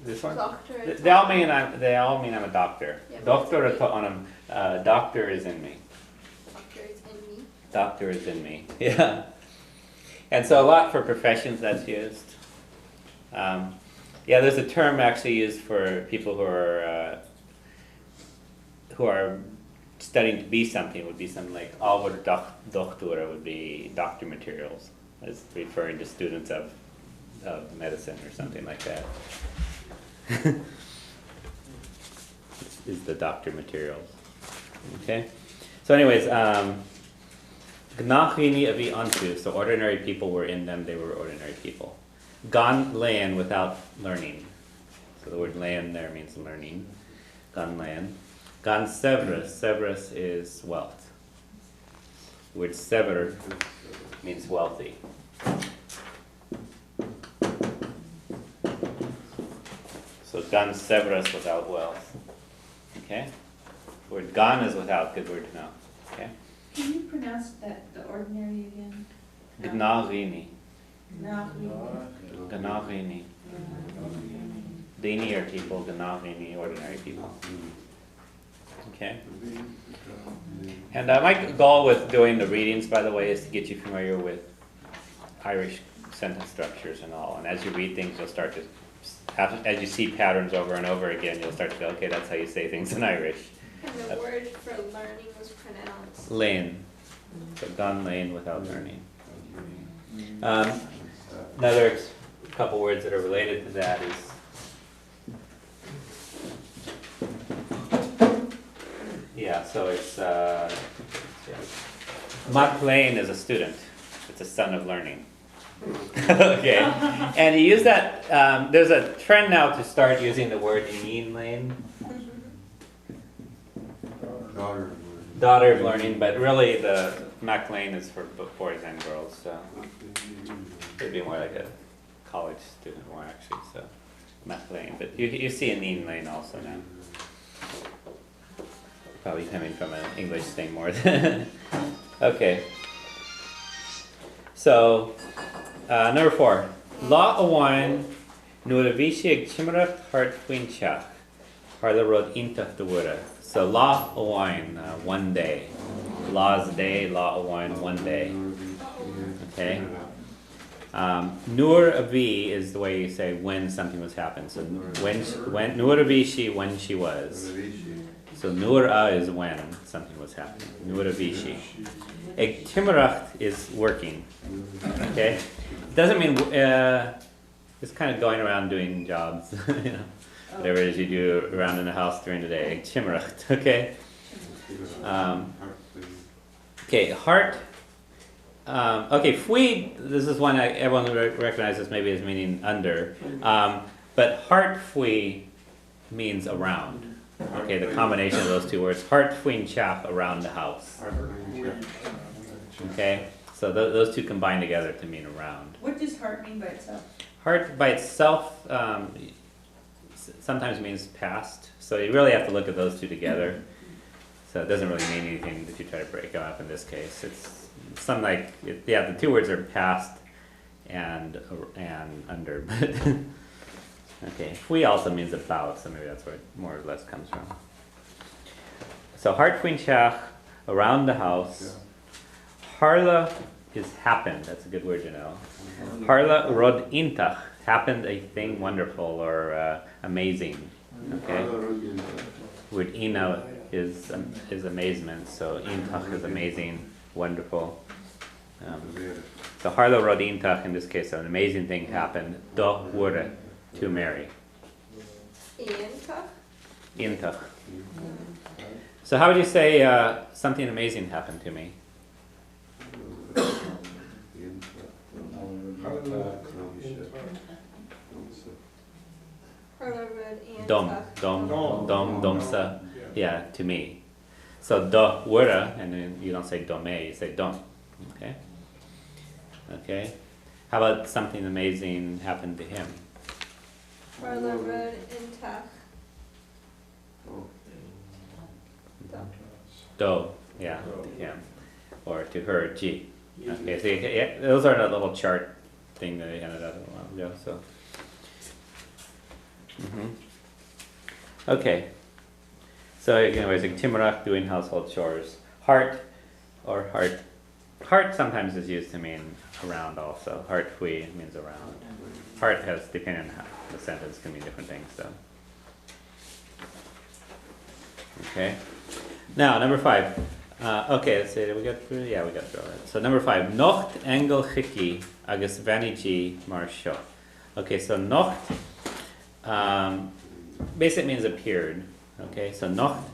This one? Doctor. They all mean I'm a doctor. Yeah, Doctor doctor is in me. Doctor is in me. Doctor is in me. Yeah. And so a lot for professions that's used. Yeah, there's a term actually used for people who are studying to be something. It would be something like over doctora would be doctor materials, as referring to students of medicine or something like that. This is the doctor materials. Okay. So, anyways, Gnachini avi antu. So ordinary people were in them. They were ordinary people. Gan lean without learning. So the word lean there means learning. Gan lean. Gan severus. Severus is wealth. The word sever means wealthy. So gan severus without wealth. Okay? The word gan is without, good word to know. Okay? Can you pronounce that, the ordinary again? Gnachini. Gnachini. Gnachini. Dini are people, Gnachini, ordinary people. Okay? And my goal with doing the readings, by the way, is to get you familiar with Irish sentence structures and all. And as you read things, you'll start to, as you see patterns over and over again, you'll start to go, okay, that's how you say things in Irish. And the word for learning was pronounced Lane. So gone lane without learning. Another couple words that are related to that is so it's Mark Lane is a student. It's a son of learning. Okay, and you use that. There's a trend now to start using the word Neen Lane, daughter of learning, but really the Mac Lane is for boys and girls, so it'd be more like a college student more actually. So Mac Lane, but you see a Neen Lane also now. Probably coming from an English thing more than okay. So number 4, La Awan Nuravishi Chimrat Hart Winchach Harla Rod Intach Dewura. So La Awan, one day. La's day, La Awan, one day. Okay. Nur Avi is the way you say when something was happened. So when Nur Avishi, when she was. So Nura is when something was happening. Nura Vishi. Eg Timaracht is working. Okay? Doesn't mean it's kind of going around doing jobs, you know, whatever it is you do around in the house during the day. Eg Timaracht. Okay? Okay, heart. Okay, fui, this is one everyone recognizes maybe as meaning under. But heart fui means around. Okay, the combination of those two words, hart fuin chap, around the house. Okay, so those two combine together to mean around. What does heart mean by itself? Heart by itself sometimes means past, so you really have to look at those two together. So it doesn't really mean anything if you try to break them up in this case. It's something like, the two words are past and under, but okay, fui also means about, so maybe that's where it more or less comes from. So hart fuin chach, around the house. Harla is happened, that's a good word to know. Harla rod intach, happened a thing wonderful or amazing. Okay? Word ina is amazement, so intach is amazing, wonderful. So harla rod intach, in this case, an amazing thing happened. Do wurde, to marry. Intach. So how would you say something amazing happened to me? Domsa. Yeah, to me. So do wura, and then you don't say dome, you say dom. Okay? Okay. How about something amazing happened to him? Harla Road Intach. Do, yeah, to him. Or to her, G. Okay, so yeah, those are the little chart thing that I handed out a while ago. So, Okay. So anyways, like Timurach, doing household chores. Heart or heart. Heart sometimes is used to mean around also. Heart hui means around. Heart has, depending on how the sentence, can mean different things. So. Okay. Now, number 5. Okay, let's see, did we get through? Yeah, we got through it. So number 5. Nocht engel chiki agus vanigi marsho. Okay, so nocht basically means appeared. Okay, so nocht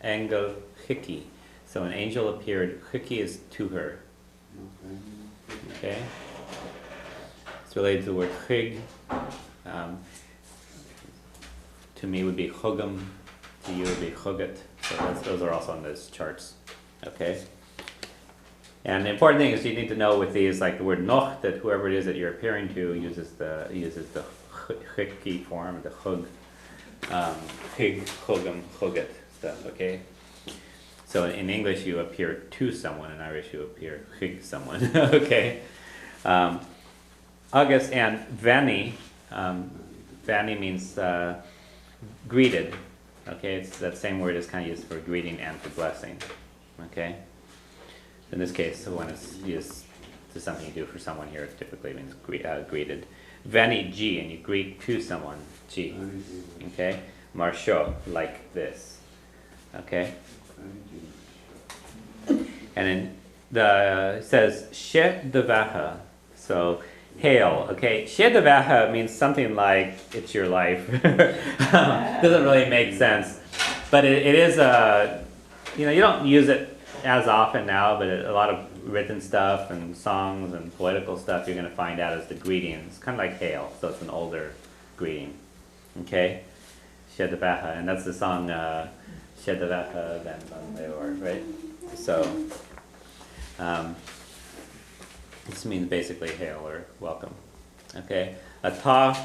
engel chiki. So an angel appeared. Chiki is to her. Okay. It's related to the word chig. To me would be chogam. To you would be chogat. So those are also on those charts. Okay. And the important thing is you need to know with these, like the word noch, that whoever it is that you're appearing to uses the chiki form, the chug, chig, chogam, chogat stuff. Okay. So in English you appear to someone, in Irish you appear chig someone. Okay. August and vani. Vani means greeted. Okay, it's that same word is kind of used for greeting and for blessing. Okay. In this case, when it's used to something you do for someone here, it typically means greeted. Veni G, and you greet to someone, G. Okay. Marsho, like this. Okay. And then it says she devaha, so hail. Okay, she devaha means something like it's your life. Doesn't really make sense, but it is a, you don't use it as often now, but a lot of written stuff and songs and poetical stuff you're going to find out as the greeting. It's kind of like hail, so it's an older greeting. Okay, she devaha, and that's the song she devaha then Leor, right? So this means basically hail or welcome. Okay, atah.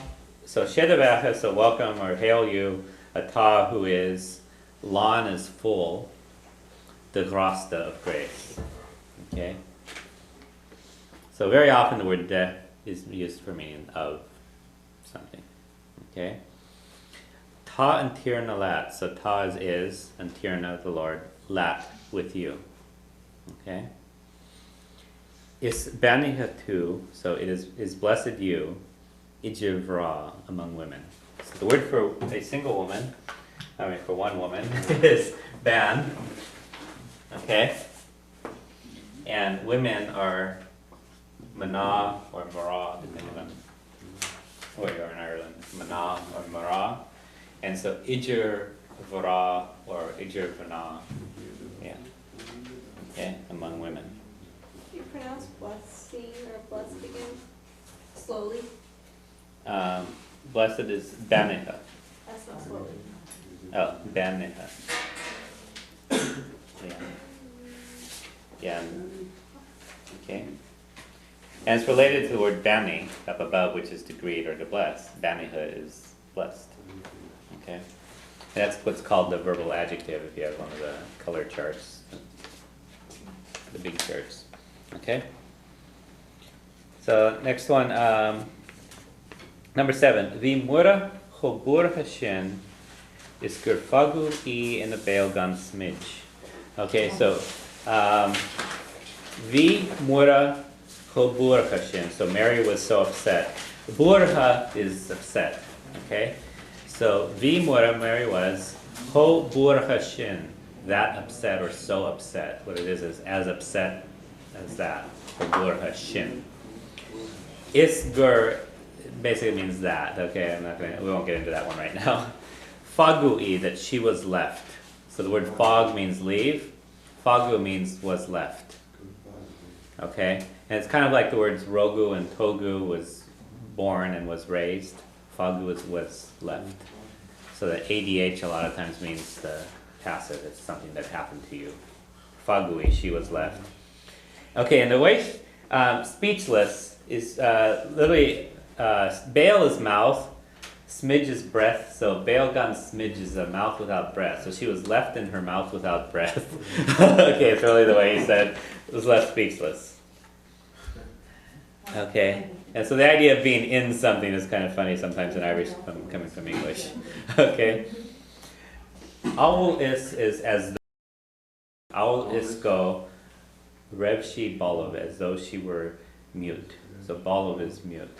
So shedevacha, so welcome or hail you. Atah, who is lawn is full. The grasta of grace. Okay. So very often the word de is used for meaning of something. Okay. Ta and tirna lat. So ta is and tirna the Lord, lat with you. Okay. Is banihatu, so it is blessed you, ijivra among women. So the word for a single woman, for one woman, is ban. Okay? And women are mana or mara, depending on where you are in Ireland. Mana or mara. And so ijir vara or ijir vana. Yeah. Okay, among women. You pronounce blessing or blessed again? Slowly? Blessed is baneha. That's not slowly. Oh, baneha. Yeah. Yeah. Okay. And it's related to the word bani up above, which is to greet or to bless. Baniha is blessed. Okay. And that's what's called the verbal adjective if you have one of the color charts, the big charts. Okay. So next one, number 7. The mura chobur hashin is gurfagu I in the Bailgan smidge. Okay, so the mura chobur hashin. So Mary was so upset. Burha is upset. Okay, so the mura Mary was chobur hashin, that upset or so upset. What it is as upset as that. Chobur hashin. Isgur basically means that. Okay, we won't get into that one right now. Fagui, that she was left. So the word fog means leave. Fagu means was left. Okay, and it's kind of like the words rogu and togu was born and was raised. Fagu was left. So the ADH a lot of times means the passive. It's something that happened to you. Fagui, she was left. Okay, and the way speechless is literally Baal is mouth, smidge is breath. So Baal-gan smidge is a mouth without breath. So she was left in her mouth without breath. Okay, it's really the way he said, was left speechless. Okay. And so the idea of being in something is kind of funny sometimes in Irish coming from English. Okay. Owl is as the owl is go, Rev she bolov, as though she were mute. So bolov is mute.